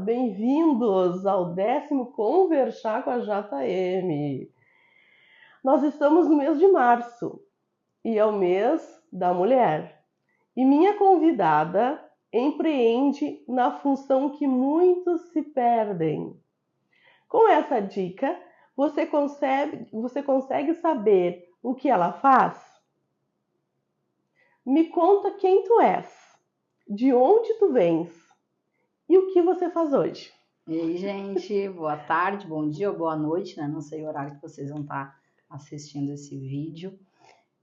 Bem-vindos ao 10º Conversar com a JM. Nós estamos no mês de março e é o mês da mulher. E minha convidada empreende na função que muitos se perdem. Com essa dica, você consegue saber o que ela faz? Me conta quem tu és, de onde tu vens e o que você faz hoje. E aí, gente, boa tarde, bom dia ou boa noite, né? Não sei o horário que vocês vão estar assistindo esse vídeo.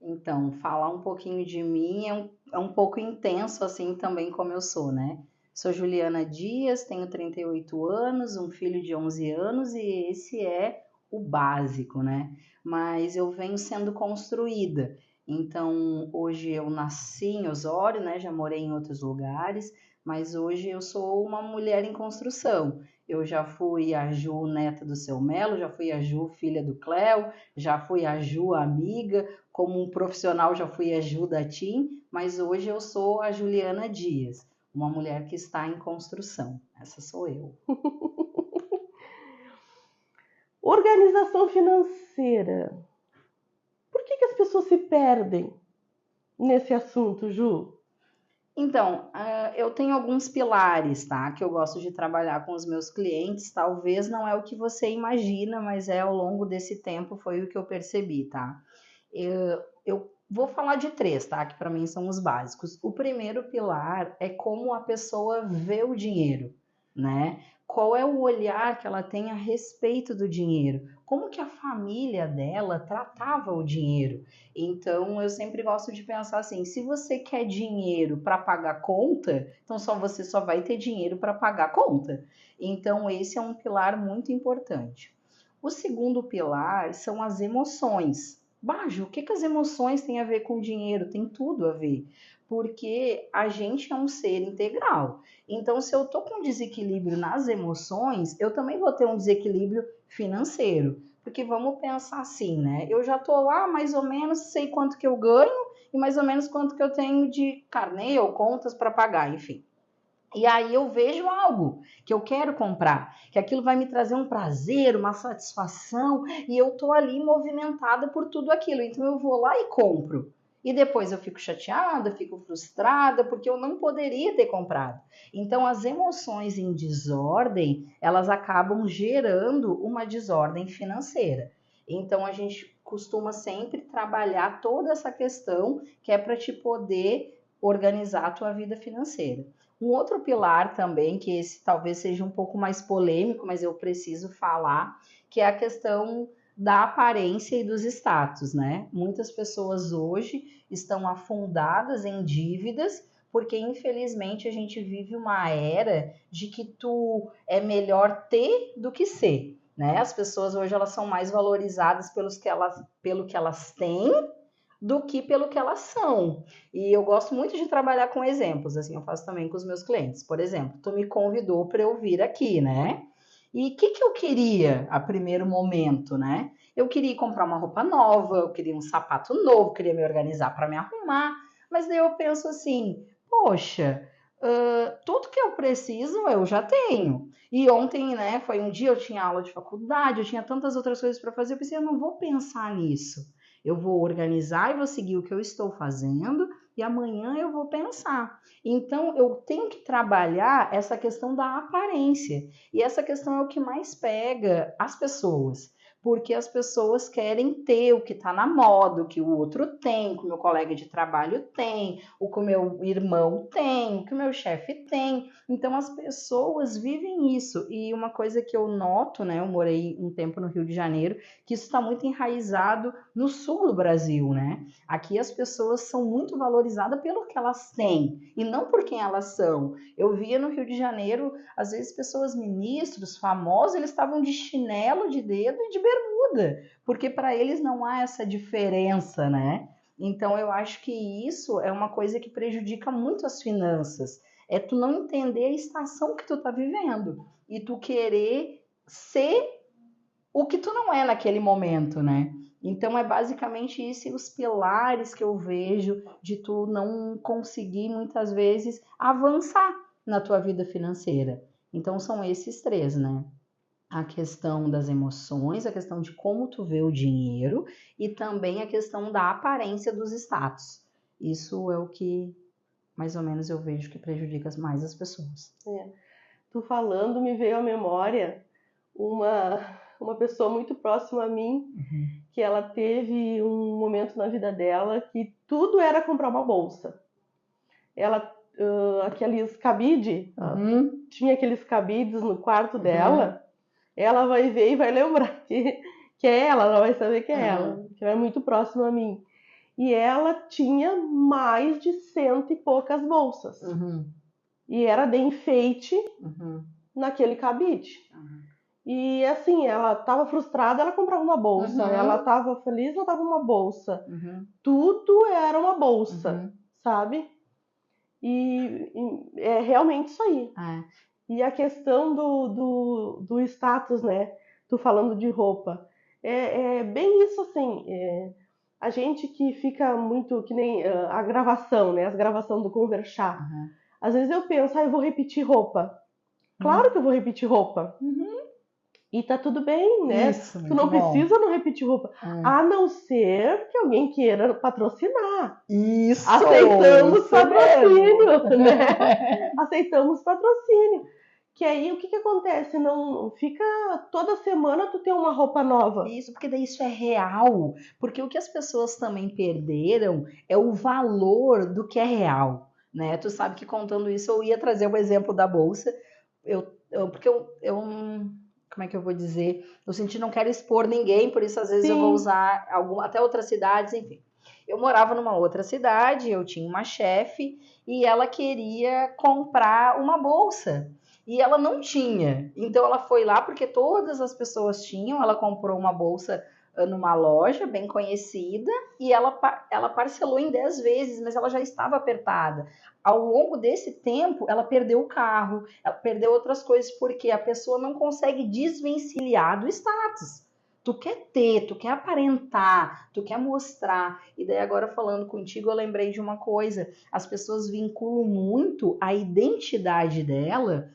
Então, falar um pouquinho de mim é um pouco intenso, assim, também como eu sou, né? Sou Juliana Dias, tenho 38 anos, um filho de 11 anos e esse é o básico, né? Mas eu venho sendo construída. Então, hoje eu nasci em Osório, né? Já morei em outros lugares, mas hoje eu sou uma mulher em construção. Eu já fui a Ju, neta do Seu Melo, já fui a Ju, filha do Cléo, já fui a Ju, amiga, como um profissional já fui a Ju da TIM, mas hoje eu sou a Juliana Dias, uma mulher que está em construção. Essa sou eu. Organização financeira. Por que as pessoas se perdem nesse assunto, Ju? Então, eu tenho alguns pilares, tá? Que eu gosto de trabalhar com os meus clientes. Talvez não é o que você imagina, mas ao longo desse tempo foi o que eu percebi, tá? Eu vou falar de 3, tá? Que para mim são os básicos. O primeiro pilar é como a pessoa vê o dinheiro, né? Qual é o olhar que ela tem a respeito do dinheiro? Como que a família dela tratava o dinheiro? Então, eu sempre gosto de pensar assim, se você quer dinheiro para pagar conta, então você só vai ter dinheiro para pagar conta. Então, esse é um pilar muito importante. O segundo pilar são as emoções. Bajo, o que as emoções têm a ver com dinheiro? Tem tudo a ver, porque a gente é um ser integral. Então, se eu estou com desequilíbrio nas emoções, eu também vou ter um desequilíbrio financeiro. Porque vamos pensar assim, né? Eu já estou lá, mais ou menos, sei quanto que eu ganho e mais ou menos quanto que eu tenho de carnê ou contas para pagar, enfim. E aí eu vejo algo que eu quero comprar, que aquilo vai me trazer um prazer, uma satisfação, e eu tô ali movimentada por tudo aquilo. Então eu vou lá e compro. E depois eu fico chateada, fico frustrada, porque eu não poderia ter comprado. Então as emoções em desordem, elas acabam gerando uma desordem financeira. Então a gente costuma sempre trabalhar toda essa questão que é para te poder organizar a tua vida financeira. Um outro pilar também, que esse talvez seja um pouco mais polêmico, mas eu preciso falar, que é a questão da aparência e dos status, né? Muitas pessoas hoje estão afundadas em dívidas, porque infelizmente a gente vive uma era de que tu é melhor ter do que ser, né? As pessoas hoje elas são mais valorizadas pelo que elas têm do que pelo que elas são. E eu gosto muito de trabalhar com exemplos, assim, eu faço também com os meus clientes. Por exemplo, tu me convidou para eu vir aqui, né? E o que eu queria a primeiro momento, né? Eu queria comprar uma roupa nova, eu queria um sapato novo, queria me organizar para me arrumar, mas daí eu penso assim, poxa, tudo que eu preciso eu já tenho. E ontem, né, foi um dia eu tinha aula de faculdade, eu tinha tantas outras coisas para fazer, eu pensei, eu não vou pensar nisso. Eu vou organizar e vou seguir o que eu estou fazendo e amanhã eu vou pensar. Então, eu tenho que trabalhar essa questão da aparência. E essa questão é o que mais pega as pessoas. Porque as pessoas querem ter o que está na moda, o que o outro tem, o que o meu colega de trabalho tem, o que o meu irmão tem, o que o meu chefe tem. Então as pessoas vivem isso. E uma coisa que eu noto, né? Eu morei um tempo no Rio de Janeiro, que isso está muito enraizado no sul do Brasil, né? Aqui as pessoas são muito valorizadas pelo que elas têm e não por quem elas são. Eu via no Rio de Janeiro, às vezes, pessoas, ministros, famosos, eles estavam de chinelo de dedo e de bermuda, porque para eles não há essa diferença, né? Então eu acho que isso é uma coisa que prejudica muito as finanças. É tu não entender a estação que tu tá vivendo e tu querer ser o que tu não é naquele momento, né? Então é basicamente isso os pilares que eu vejo de tu não conseguir muitas vezes avançar na tua vida financeira. Então são esses três, né? A questão das emoções, a questão de como tu vê o dinheiro e também a questão da aparência dos status. Isso é o que mais ou menos eu vejo que prejudica mais as pessoas. Tu falando, me veio à memória uma pessoa muito próxima a mim, que ela teve um momento na vida dela que tudo era comprar uma bolsa. Ela, aqueles cabide, tinha aqueles cabides no quarto dela, ela vai ver e vai lembrar que é ela vai saber que é ela, que é muito próxima a mim. E ela tinha mais de 100 e poucas bolsas. E era de enfeite naquele cabide. E assim, ela estava frustrada, ela comprava uma bolsa. Ela estava feliz, ela tava uma bolsa. Tudo era uma bolsa, sabe? E é realmente isso aí. E a questão do status, né? Tu falando de roupa. É bem isso assim. A gente que fica muito, que nem a gravação, né? As gravações do Conversar. Às vezes eu penso, eu vou repetir roupa. Claro que eu vou repetir roupa. E tá tudo bem, né? Isso, tu não precisa não repetir roupa. A não ser que alguém queira patrocinar. Isso! Aceitamos patrocínio, né? Aceitamos patrocínio. Que aí o que acontece? Não fica toda semana tu ter uma roupa nova. Isso, porque daí isso é real. Porque o que as pessoas também perderam é o valor do que é real, né? Tu sabe que contando isso eu ia trazer o exemplo da bolsa. Porque eu como é que eu vou dizer? Eu senti não quero expor ninguém, por isso às vezes eu vou usar até outras cidades, enfim. Eu morava numa outra cidade, eu tinha uma chefe e ela queria comprar uma bolsa. E ela não tinha. Então ela foi lá porque todas as pessoas tinham. Ela comprou uma bolsa numa loja bem conhecida e ela parcelou em 10 vezes, mas ela já estava apertada. Ao longo desse tempo, ela perdeu o carro, ela perdeu outras coisas, porque a pessoa não consegue desvencilhar do status. Tu quer ter, tu quer aparentar, tu quer mostrar. E daí agora falando contigo, eu lembrei de uma coisa. As pessoas vinculam muito a identidade dela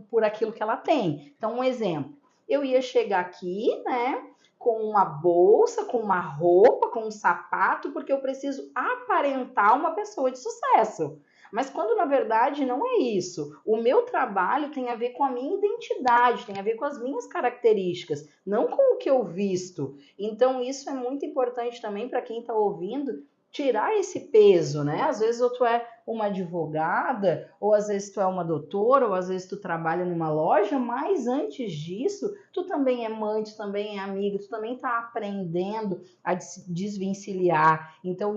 por aquilo que ela tem. Então, um exemplo. Eu ia chegar aqui, né, com uma bolsa, com uma roupa, com um sapato, porque eu preciso aparentar uma pessoa de sucesso. Mas quando na verdade não é isso. O meu trabalho tem a ver com a minha identidade, tem a ver com as minhas características, não com o que eu visto. Então isso é muito importante também para quem está ouvindo, tirar esse peso, né? Às vezes ou tu é uma advogada, ou às vezes tu é uma doutora, ou às vezes tu trabalha numa loja, mas antes disso, tu também é mãe, tu também é amiga, tu também está aprendendo a desvencilhar. Então,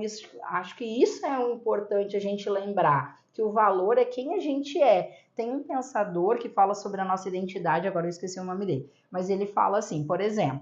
acho que isso é o importante a gente lembrar, que o valor é quem a gente é. Tem um pensador que fala sobre a nossa identidade, agora eu esqueci o nome dele, mas ele fala assim, por exemplo,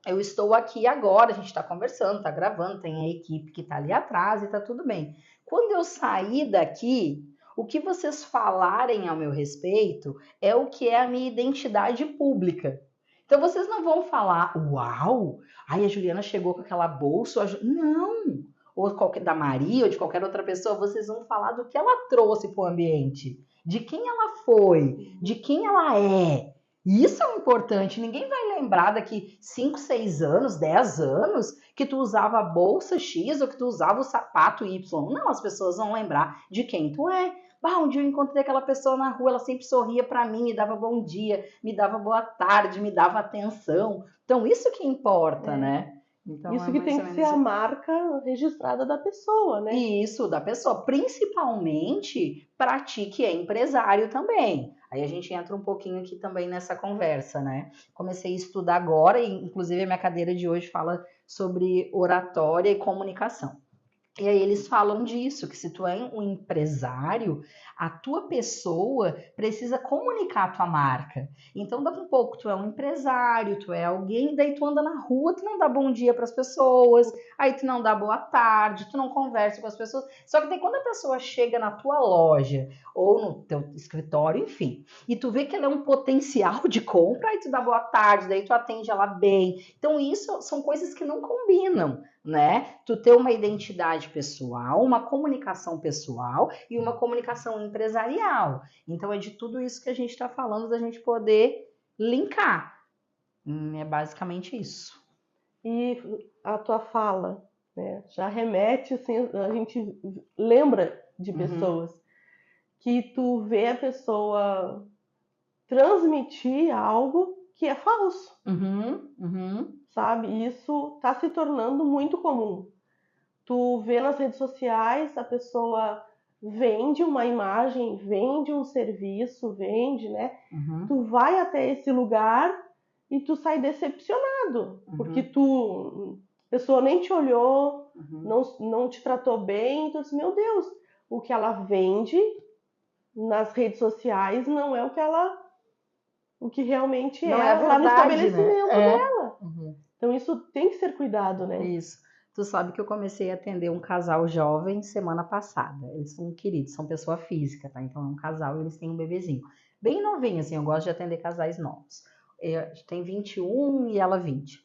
eu estou aqui agora, a gente está conversando, está gravando, tem a equipe que está ali atrás e está tudo bem. Quando eu sair daqui, o que vocês falarem ao meu respeito é o que é a minha identidade pública. Então vocês não vão falar, uau, ai, a Juliana chegou com aquela bolsa, não, ou da Maria ou de qualquer outra pessoa, vocês vão falar do que ela trouxe para o ambiente, de quem ela foi, de quem ela é. Isso é importante, ninguém vai lembrar daqui 5, 6 anos, 10 anos, que tu usava a bolsa X ou que tu usava o sapato Y. Não, as pessoas vão lembrar de quem tu é. Um dia eu encontrei aquela pessoa na rua, ela sempre sorria para mim, me dava bom dia, me dava boa tarde, me dava atenção. Então, isso que importa, né? Então, isso que tem que ser a marca registrada da pessoa, né? Isso, da pessoa, principalmente para ti que é empresário também. Aí a gente entra um pouquinho aqui também nessa conversa, né? Comecei a estudar agora, e inclusive a minha cadeira de hoje fala sobre oratória e comunicação. E aí eles falam disso, que se tu é um empresário, a tua pessoa precisa comunicar a tua marca. Então, daqui a um pouco, tu é um empresário, tu é alguém, daí tu anda na rua, tu não dá bom dia para as pessoas, aí tu não dá boa tarde, tu não conversa com as pessoas. Só que daí quando a pessoa chega na tua loja ou no teu escritório, enfim, e tu vê que ela é um potencial de compra, aí tu dá boa tarde, daí tu atende ela bem. Então, isso são coisas que não combinam, né? Tu ter uma identidade pessoal, uma comunicação pessoal e uma comunicação empresarial. Então, é de tudo isso que a gente está falando, da gente poder linkar. É basicamente isso. E a tua fala, né, já remete, assim, a gente lembra de pessoas que tu vê a pessoa transmitir algo que é falso, sabe? E isso está se tornando muito comum. Tu vê nas redes sociais, a pessoa vende uma imagem, vende um serviço, vende, né? Tu vai até esse lugar e tu sai decepcionado, porque a pessoa nem te olhou, não te tratou bem, tu diz, meu Deus, o que ela vende nas redes sociais não é o que realmente Não é é lá no verdade, estabelecimento né? dela. Então isso tem que ser cuidado, né? Isso. Tu sabe que eu comecei a atender um casal jovem semana passada. Eles são queridos, são pessoa física, tá? Então é um casal e eles têm um bebezinho. Bem novinho, assim, eu gosto de atender casais novos. Tem 21 e ela 20.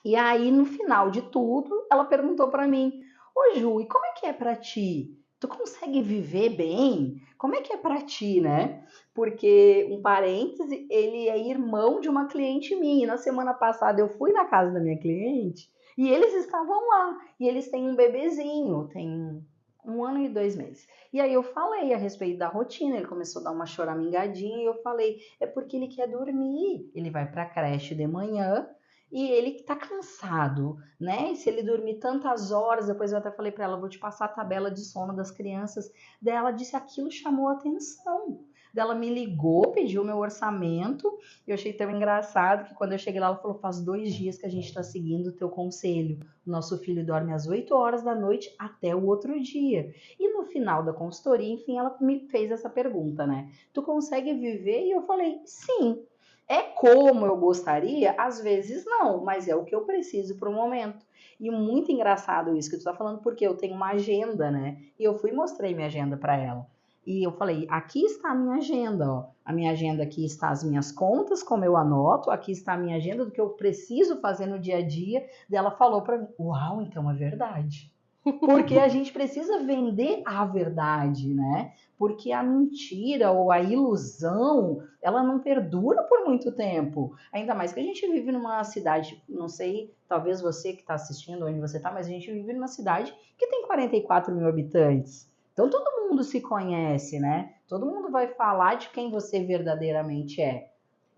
E aí, no final de tudo, ela perguntou pra mim, ô Ju, e como é que é pra ti? Tu consegue viver bem? Como é que é pra ti, né? Porque, um parêntese, ele é irmão de uma cliente minha. E na semana passada eu fui na casa da minha cliente e eles estavam lá. E eles têm um bebezinho, tem 1 ano e 2 meses. E aí eu falei a respeito da rotina, ele começou a dar uma choramingadinha e eu falei, é porque ele quer dormir. Ele vai pra creche de manhã e ele tá cansado, né? E se ele dormir tantas horas, depois eu até falei para ela, vou te passar a tabela de sono das crianças. Daí ela disse, aquilo chamou a atenção. Daí ela me ligou, pediu meu orçamento. Eu achei tão engraçado que quando eu cheguei lá, ela falou, faz 2 dias que a gente está seguindo o teu conselho. O nosso filho dorme às 8 horas da noite até o outro dia. E no final da consultoria, enfim, ela me fez essa pergunta, né? Tu consegue viver? E eu falei, sim. É como eu gostaria? Às vezes não, mas é o que eu preciso para o momento. E muito engraçado isso que tu tá falando, porque eu tenho uma agenda, né? E eu fui e mostrei minha agenda para ela. E eu falei, aqui está a minha agenda, ó. A minha agenda, aqui está as minhas contas, como eu anoto, aqui está a minha agenda do que eu preciso fazer no dia a dia. Daí ela falou para mim, uau, então é verdade. Porque a gente precisa vender a verdade, né? Porque a mentira ou a ilusão, ela não perdura por muito tempo. Ainda mais que a gente vive numa cidade, não sei, talvez você que está assistindo onde você está, mas a gente vive numa cidade que tem 44 mil habitantes. Então todo mundo se conhece, né? Todo mundo vai falar de quem você verdadeiramente é.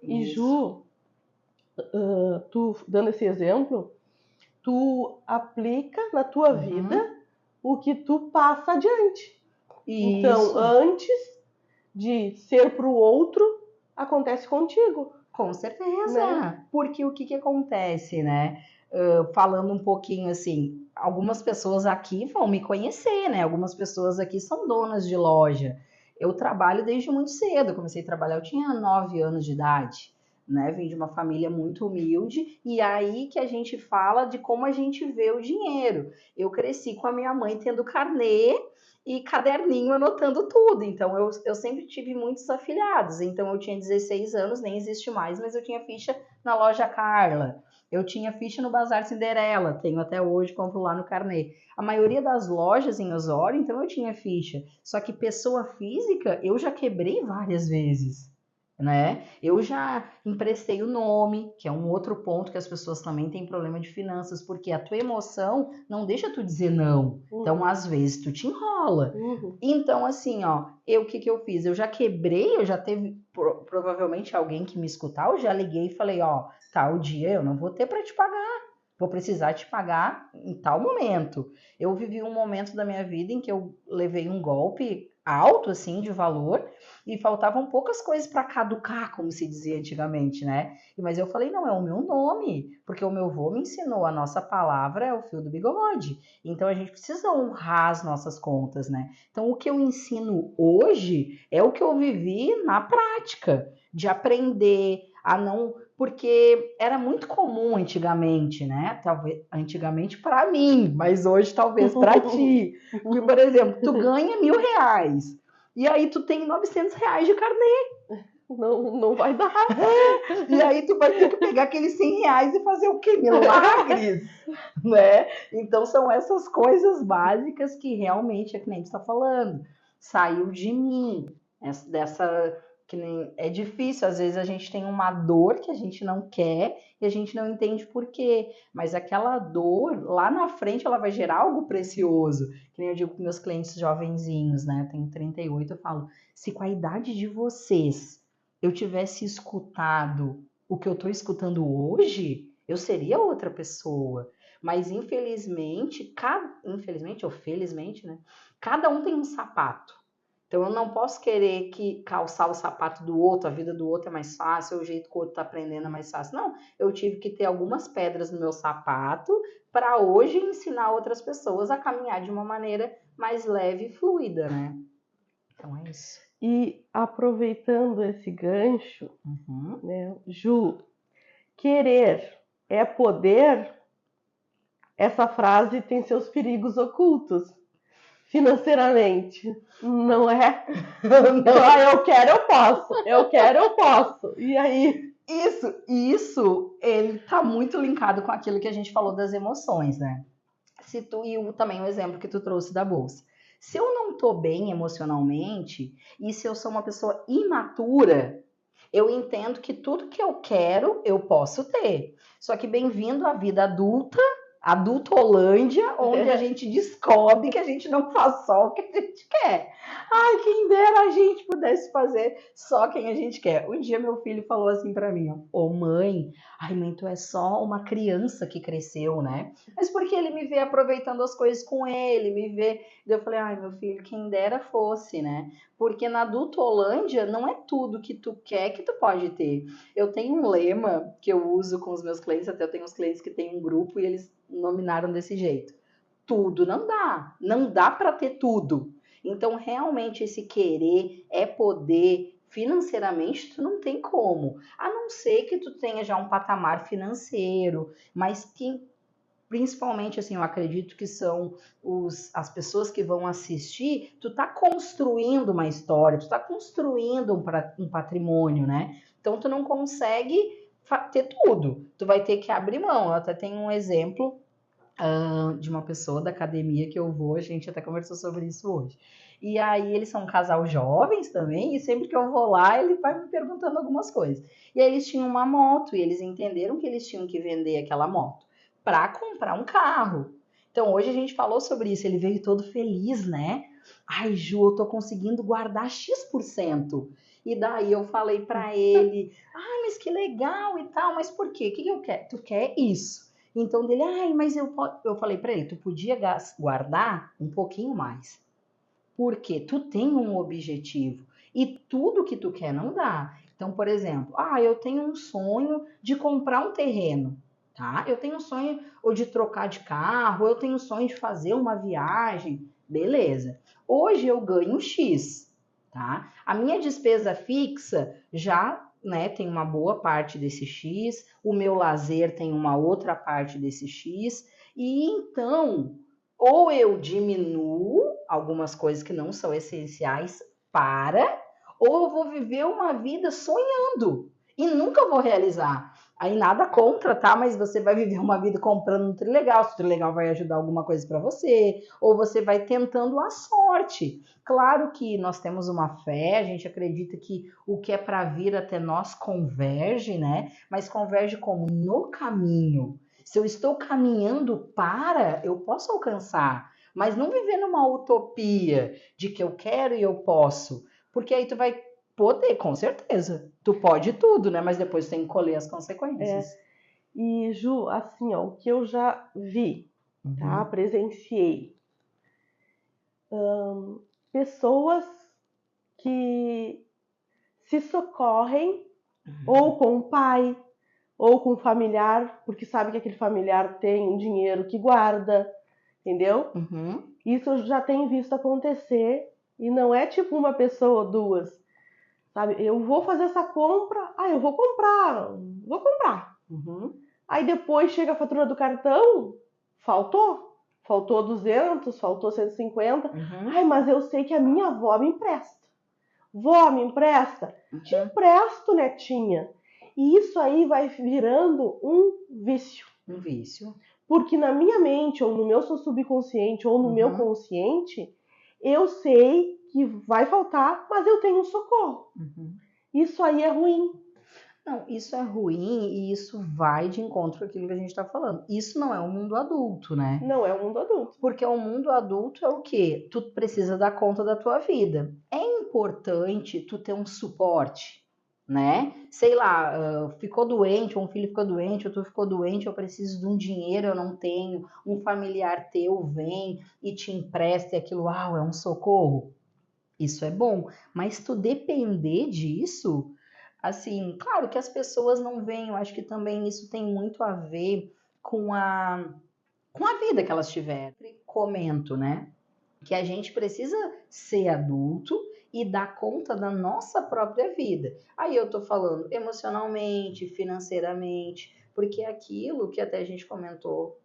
E Ju, tu dando esse exemplo, tu aplica na tua vida o que tu passa adiante. Então, antes de ser para o outro, acontece contigo. Com certeza, né? Porque o que acontece, né? Falando um pouquinho assim, algumas pessoas aqui vão me conhecer, né? Algumas pessoas aqui são donas de loja. Eu trabalho desde muito cedo, eu comecei a trabalhar, eu tinha 9 anos de idade, né? Vim de uma família muito humilde e aí que a gente fala de como a gente vê o dinheiro. Eu cresci com a minha mãe tendo carnê e caderninho anotando tudo. Então, eu sempre tive muitos afilhados. Então, eu tinha 16 anos, nem existe mais, mas eu tinha ficha na loja Carla. Eu tinha ficha no Bazar Cinderela, tenho até hoje, compro lá no Carnê. A maioria das lojas em Osório, então eu tinha ficha. Só que pessoa física, eu já quebrei várias vezes, né? Eu já emprestei o nome, que é um outro ponto que as pessoas também têm problema de finanças, porque a tua emoção não deixa tu dizer não. Então, às vezes, tu te enrola. Então, assim, ó, o que eu fiz? Eu já quebrei, eu já teve provavelmente alguém que me escutar, eu já liguei e falei, ó, tal dia eu não vou ter para te pagar. Vou precisar te pagar em tal momento. Eu vivi um momento da minha vida em que eu levei um golpe alto, assim, de valor, e faltavam poucas coisas para caducar, como se dizia antigamente, né? Mas eu falei, não, é o meu nome, porque o meu avô me ensinou, a nossa palavra é o fio do bigode. Então, a gente precisa honrar as nossas contas, né? Então, o que eu ensino hoje é o que eu vivi na prática, de aprender a não... Porque era muito comum antigamente, né? Talvez antigamente para mim, mas hoje talvez para ti. Porque, por exemplo, tu ganha R$1.000 e aí tu tem R$900 de carnê. Não vai dar. E aí tu vai ter que pegar aqueles R$100 e fazer o quê? Milagres, né? Então são essas coisas básicas que realmente é que nem tu está falando. saiu de mim. Que nem, é difícil, às vezes a gente tem uma dor que a gente não quer e a gente não entende por quê. Mas aquela dor, lá na frente, ela vai gerar algo precioso. Que nem eu digo para meus clientes jovenzinhos, né? Eu tenho 38, eu falo, se com a idade de vocês eu tivesse escutado o que eu estou escutando hoje, eu seria outra pessoa. Mas infelizmente, infelizmente ou felizmente, né? Cada um tem um sapato. Então eu não posso querer que calçar o sapato do outro, a vida do outro é mais fácil, o jeito que o outro está aprendendo é mais fácil. Não, eu tive que ter algumas pedras no meu sapato para hoje ensinar outras pessoas a caminhar de uma maneira mais leve e fluida, né? Então é isso. E aproveitando esse gancho, né, Ju, querer é poder, essa frase tem seus perigos ocultos. Financeiramente, não é? Não, eu quero, eu posso. Eu quero, eu posso. E aí? Isso, ele tá muito linkado com aquilo que a gente falou das emoções, né? Também o exemplo que tu trouxe da bolsa. Se eu não tô bem emocionalmente e se eu sou uma pessoa imatura, eu entendo que tudo que eu quero, eu posso ter. Só que bem-vindo à vida adulta, adultolândia, onde a gente descobre que a gente não faz só o que a gente quer. Ai, quem dera a gente pudesse fazer só quem a gente quer. Um dia meu filho falou assim pra mim, ô mãe, ai mãe, tu é só uma criança que cresceu, né? Mas porque ele me vê aproveitando as coisas com ele, me vê... Eu falei, ai meu filho, quem dera fosse, né? Porque na adultolândia não é tudo que tu quer que tu pode ter. Eu tenho um lema que eu uso com os meus clientes, até eu tenho uns clientes que têm um grupo e eles nominaram desse jeito. Tudo não dá para ter tudo. Então, realmente, esse querer é poder, financeiramente, tu não tem como. A não ser que tu tenha já um patamar financeiro, mas que, principalmente, assim, eu acredito que são as pessoas que vão assistir, tu tá construindo uma história, tu tá construindo um patrimônio, né? Então, tu não consegue ter tudo. Tu vai ter que abrir mão. Eu até tenho um exemplo de uma pessoa da academia que eu vou, a gente até conversou sobre isso hoje. E aí eles são um casal jovens também, e sempre que eu vou lá, ele vai me perguntando algumas coisas. E aí eles tinham uma moto, e eles entenderam que eles tinham que vender aquela moto para comprar um carro. Então hoje a gente falou sobre isso, ele veio todo feliz, né? Ai, Ju, eu tô conseguindo guardar X%. E daí eu falei para ele, ai, mas que legal e tal, mas por quê? O que eu quero? Tu quer isso? Então dele, ai, mas eu falei para ele, tu podia guardar um pouquinho mais. Porque tu tem um objetivo e tudo que tu quer não dá. Então, por exemplo, eu tenho um sonho de comprar um terreno, tá? Eu tenho um sonho ou de trocar de carro, eu tenho um sonho de fazer uma viagem, beleza. Hoje eu ganho X, tá? A minha despesa fixa já, né, tem uma boa parte desse X, o meu lazer tem uma outra parte desse X, e então, ou eu diminuo algumas coisas que não são essenciais ou eu vou viver uma vida sonhando e nunca vou realizar. Aí nada contra, tá? Mas você vai viver uma vida comprando um trilegal, se o trilegal vai ajudar alguma coisa para você, ou você vai tentando a sorte. Claro que nós temos uma fé, a gente acredita que o que é para vir até nós converge, né? Mas converge como? No caminho. Se eu estou caminhando eu posso alcançar. Mas não viver numa utopia de que eu quero e eu posso. Porque aí tu vai poder, com certeza. Tu pode tudo, né? Mas depois tem que colher as consequências. E, Ju, assim, ó, o que eu já vi, tá? Presenciei. Pessoas que se socorrem ou com o pai, ou com o familiar, porque sabe que aquele familiar tem um dinheiro que guarda, entendeu? Isso eu já tenho visto acontecer, e não é tipo uma pessoa ou duas, sabe? Eu vou fazer essa compra, eu vou comprar. Aí depois chega a fatura do cartão, faltou 200, faltou 150. Ai, mas eu sei que a minha avó me empresta. Vó, me empresta? Te empresto, netinha. E isso aí vai virando um vício. Um vício. Porque na minha mente, ou no meu subconsciente, ou no meu consciente, eu sei que vai faltar, mas eu tenho um socorro. Isso aí é ruim. Não, isso é ruim e isso vai de encontro com aquilo que a gente está falando. Isso não é o mundo adulto, né? Não é o mundo adulto. Porque o mundo adulto é o quê? Tu precisa dar conta da tua vida. É importante tu ter um suporte, né? Sei lá, ficou doente, ou um filho ficou doente, ou tu ficou doente, eu preciso de um dinheiro, eu não tenho, um familiar teu vem e te empresta e aquilo, é um socorro. Isso é bom, mas tu depender disso, assim, claro que as pessoas não veem, eu acho que também isso tem muito a ver com a vida que elas tiveram. Eu comento, né, que a gente precisa ser adulto e dar conta da nossa própria vida. Aí eu tô falando emocionalmente, financeiramente, porque é aquilo que até a gente comentou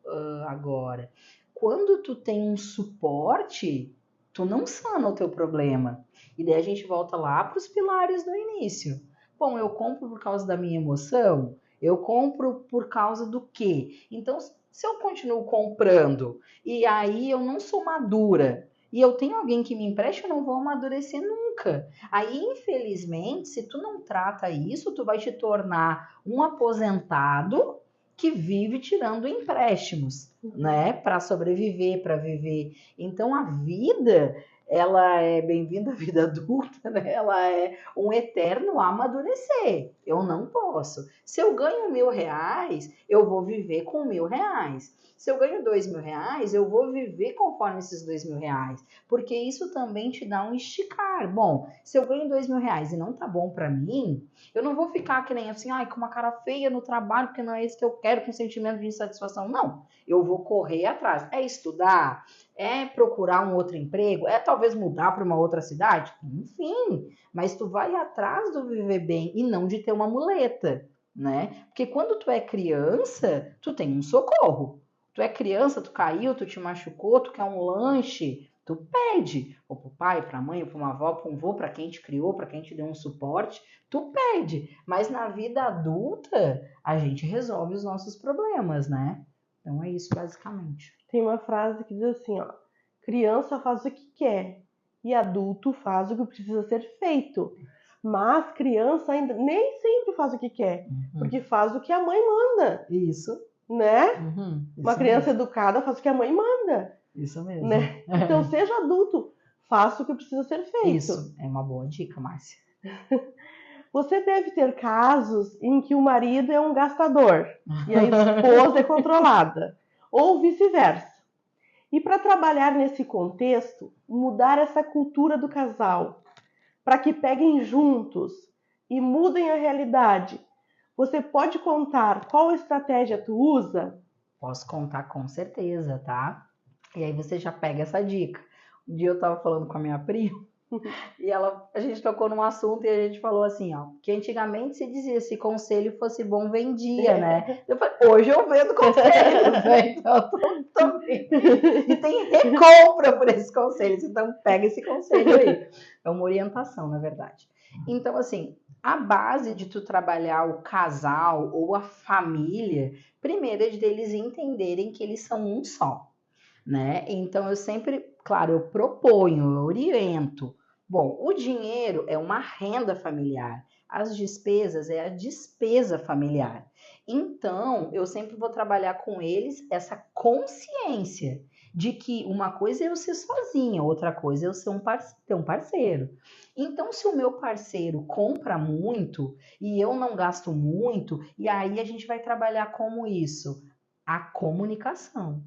agora. Quando tu tem um suporte, tu não sana o teu problema. E daí a gente volta lá para os pilares do início. Bom, eu compro por causa da minha emoção? Eu compro por causa do quê? Então, se eu continuo comprando e aí eu não sou madura e eu tenho alguém que me empreste, eu não vou amadurecer nunca. Aí, infelizmente, se tu não trata isso, tu vai te tornar um aposentado que vive tirando empréstimos, né, para sobreviver, para viver. Então, a vida, ela é bem-vinda à vida adulta, né? Ela é um eterno amadurecer. Eu não posso. Se eu ganho R$1.000, eu vou viver com R$1.000. Se eu ganho R$2.000, eu vou viver conforme esses R$2.000, porque isso também te dá um esticar. Bom, se eu ganho R$2.000 e não tá bom para mim, eu não vou ficar que nem assim, com uma cara feia no trabalho, porque não é isso que eu quero, com sentimento de insatisfação. Não, eu vou correr atrás. É estudar, é procurar um outro emprego, é talvez mudar para uma outra cidade, enfim, mas tu vai atrás do viver bem e não de ter uma muleta, né? Porque quando tu é criança, tu tem um socorro. Tu é criança, tu caiu, tu te machucou, tu quer um lanche, tu pede, ou pro pai, pra mãe, ou pra uma avó, pra um avô, pra quem te criou, pra quem te deu um suporte, tu pede. Mas na vida adulta, a gente resolve os nossos problemas, né? Então é isso basicamente. Tem uma frase que diz assim, ó, criança faz o que quer e adulto faz o que precisa ser feito. Mas criança ainda nem sempre faz o que quer, porque faz o que a mãe manda. Isso. Né? Isso uma criança mesmo. Educada faz o que a mãe manda. Isso mesmo. Né? Então seja adulto, faça o que precisa ser feito. Isso é uma boa dica, Márcia. Você deve ter casos em que o marido é um gastador e a esposa é controlada, ou vice-versa. E para trabalhar nesse contexto, mudar essa cultura do casal, para que peguem juntos e mudem a realidade, você pode contar qual estratégia tu usa? Posso contar com certeza, tá? E aí você já pega essa dica. Um dia eu tava falando com a minha prima e a gente tocou num assunto e a gente falou assim, ó, que antigamente se dizia se conselho fosse bom, vendia, né? Eu falei, hoje eu vendo conselhos, né? Então tô vendo. E tem recompra por esses conselhos, então pega esse conselho aí. É uma orientação, na verdade. Então, assim, a base de tu trabalhar o casal ou a família, primeiro é de eles entenderem que eles são um só, né? Então eu sempre, claro, eu proponho, eu oriento. Bom, o dinheiro é uma renda familiar, as despesas é a despesa familiar. Então, eu sempre vou trabalhar com eles essa consciência de que uma coisa é eu ser sozinha, outra coisa é eu ser ter um parceiro. Então, se o meu parceiro compra muito e eu não gasto muito, e aí a gente vai trabalhar como isso? A comunicação.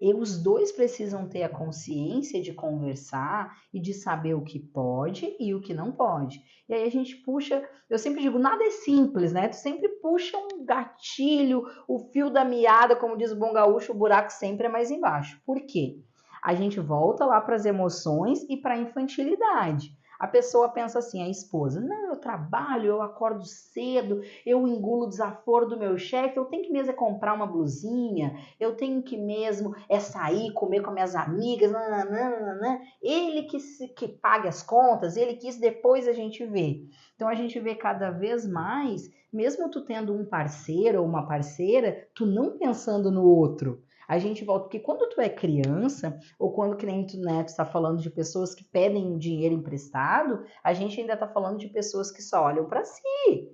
E os dois precisam ter a consciência de conversar e de saber o que pode e o que não pode. E aí a gente puxa, eu sempre digo, nada é simples, né? Tu sempre puxa um gatilho, o fio da meada, como diz o bom gaúcho, o buraco sempre é mais embaixo. Por quê? A gente volta lá para as emoções e para a infantilidade. A pessoa pensa assim, a esposa, não, eu trabalho, eu acordo cedo, eu engulo o desaforo do meu chefe, eu tenho que mesmo comprar uma blusinha, eu tenho que mesmo sair, comer com minhas amigas, nananana. Ele que pague as contas, ele que isso depois a gente vê. Então a gente vê cada vez mais, mesmo tu tendo um parceiro ou uma parceira, tu não pensando no outro. A gente volta, porque quando tu é criança, ou quando que nem tu, né, tu está falando de pessoas que pedem dinheiro emprestado, a gente ainda está falando de pessoas que só olham para si.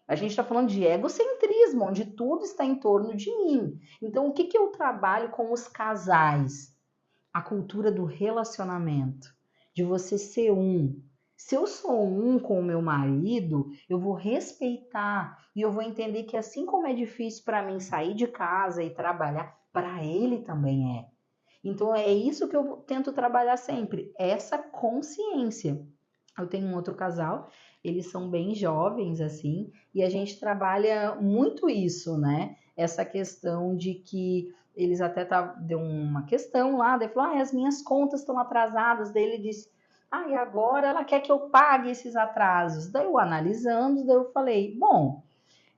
A gente está falando de egocentrismo, onde tudo está em torno de mim. Então, o que que eu trabalho com os casais? A cultura do relacionamento, de você ser um. Se eu sou um com o meu marido, eu vou respeitar e eu vou entender que assim como é difícil para mim sair de casa e trabalhar, para ele também é. Então é isso que eu tento trabalhar sempre, essa consciência. Eu tenho um outro casal, eles são bem jovens assim, e a gente trabalha muito isso, né? Essa questão de que eles até deu uma questão lá, daí falou, as minhas contas estão atrasadas, daí ele disse, e agora ela quer que eu pague esses atrasos. Daí eu analisando, daí eu falei, bom,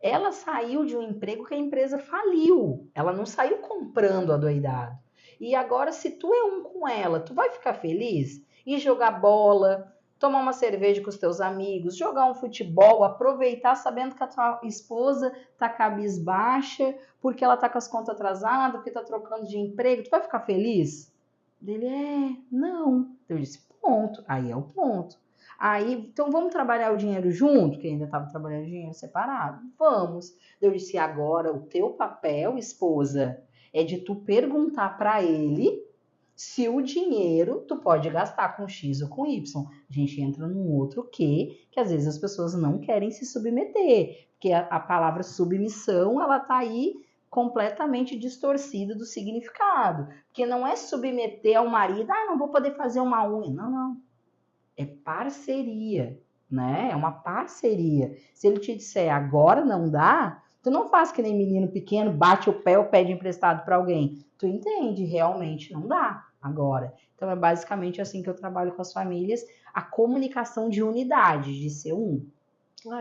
ela saiu de um emprego que a empresa faliu, ela não saiu comprando adoidado. E agora, se tu é um com ela, tu vai ficar feliz? Ir jogar bola, tomar uma cerveja com os teus amigos, jogar um futebol, aproveitar sabendo que a tua esposa tá cabisbaixa, porque ela tá com as contas atrasadas, porque tá trocando de emprego, tu vai ficar feliz? Ele, não. Eu disse, ponto, aí é o ponto. Aí, então vamos trabalhar o dinheiro junto, que ainda estava trabalhando o dinheiro separado? Vamos. Eu disse, agora o teu papel, esposa, é de tu perguntar para ele se o dinheiro tu pode gastar com X ou com Y. A gente entra num outro que às vezes as pessoas não querem se submeter, porque a palavra submissão, ela tá aí completamente distorcida do significado, porque não é submeter ao marido, não vou poder fazer uma unha, não. É parceria, né? É uma parceria. Se ele te disser agora não dá, tu não faz que nem menino pequeno, bate o pé ou pede emprestado para alguém. Tu entende, realmente não dá agora. Então é basicamente assim que eu trabalho com as famílias, a comunicação de unidade, de ser um.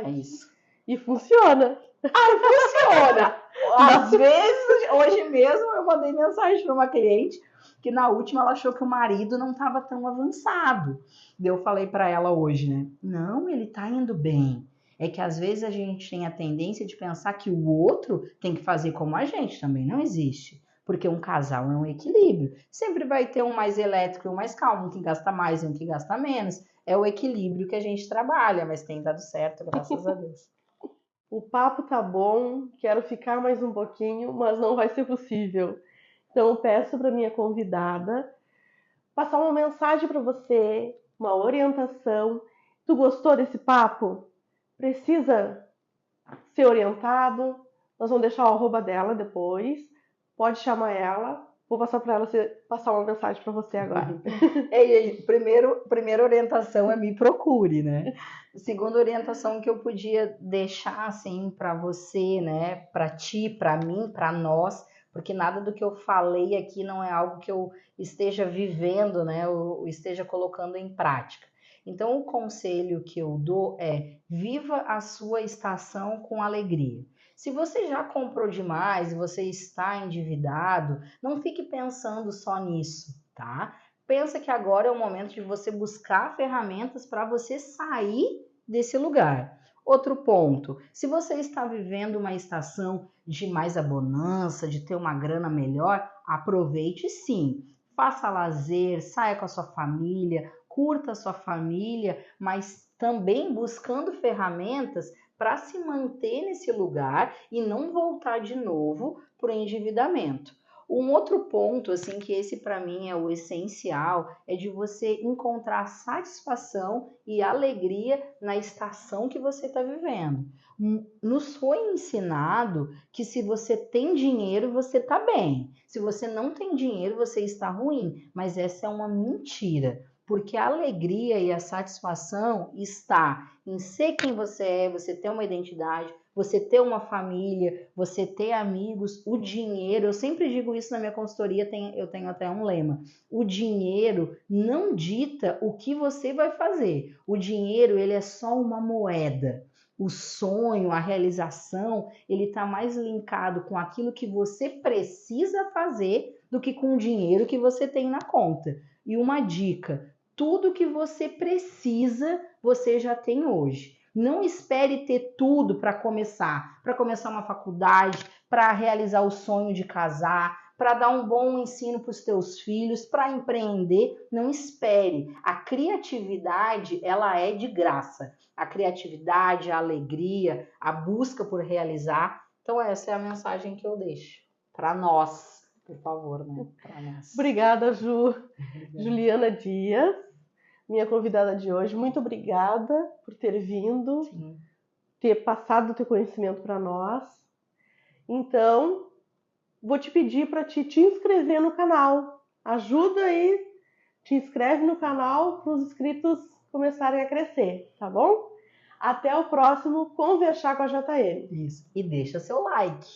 É isso. E funciona. Funciona. Às vezes, hoje mesmo, eu mandei mensagem para uma cliente que na última ela achou que o marido não estava tão avançado. Eu falei para ela hoje, né? Não, ele tá indo bem. É que às vezes a gente tem a tendência de pensar que o outro tem que fazer como a gente, também não existe. Porque um casal é um equilíbrio. Sempre vai ter um mais elétrico e um mais calmo, um que gasta mais e um que gasta menos. É o equilíbrio que a gente trabalha, mas tem dado certo, graças a Deus. O papo tá bom, quero ficar mais um pouquinho, mas não vai ser possível. Então eu peço para minha convidada passar uma mensagem para você, uma orientação. Tu gostou desse papo? Precisa ser orientado? Nós vamos deixar o arroba dela depois. Pode chamar ela. Vou passar para ela passar uma mensagem para você agora. Primeira orientação é me procure, né? Segunda orientação que eu podia deixar assim para você, né? Para ti, para mim, para nós, porque nada do que eu falei aqui não é algo que eu esteja vivendo, né? Ou esteja colocando em prática. Então, o conselho que eu dou é: viva a sua estação com alegria. Se você já comprou demais e você está endividado, não fique pensando só nisso, tá? Pensa que agora é o momento de você buscar ferramentas para você sair desse lugar. Outro ponto, se você está vivendo uma estação de mais abonança, de ter uma grana melhor, aproveite sim. Faça lazer, saia com a sua família, curta a sua família, mas também buscando ferramentas para se manter nesse lugar e não voltar de novo para o endividamento. Um outro ponto, assim, que esse para mim é o essencial, é de você encontrar satisfação e alegria na estação que você está vivendo. Nos foi ensinado que se você tem dinheiro, você está bem. Se você não tem dinheiro, você está ruim. Mas essa é uma mentira. Porque a alegria e a satisfação está em ser quem você é, você ter uma identidade, você ter uma família, você ter amigos, o dinheiro. Eu sempre digo isso na minha consultoria, eu tenho até um lema. O dinheiro não dita o que você vai fazer. O dinheiro, ele é só uma moeda. O sonho, a realização, ele está mais linkado com aquilo que você precisa fazer do que com o dinheiro que você tem na conta. E uma dica: tudo que você precisa, você já tem hoje. Não espere ter tudo para começar uma faculdade, para realizar o sonho de casar, para dar um bom ensino para os teus filhos, para empreender. Não espere. A criatividade, ela é de graça. A criatividade, a alegria, a busca por realizar. Então essa é a mensagem que eu deixo para nós, por favor, né? Para nós. Obrigada, Ju. Juliana Dias, minha convidada de hoje. Muito obrigada por ter vindo, Sim. ter passado o teu conhecimento para nós. Então, vou te pedir para te inscrever no canal. Ajuda aí, te inscreve no canal para os inscritos começarem a crescer, tá bom? Até o próximo Conversar com a JM. Isso. E deixa seu like.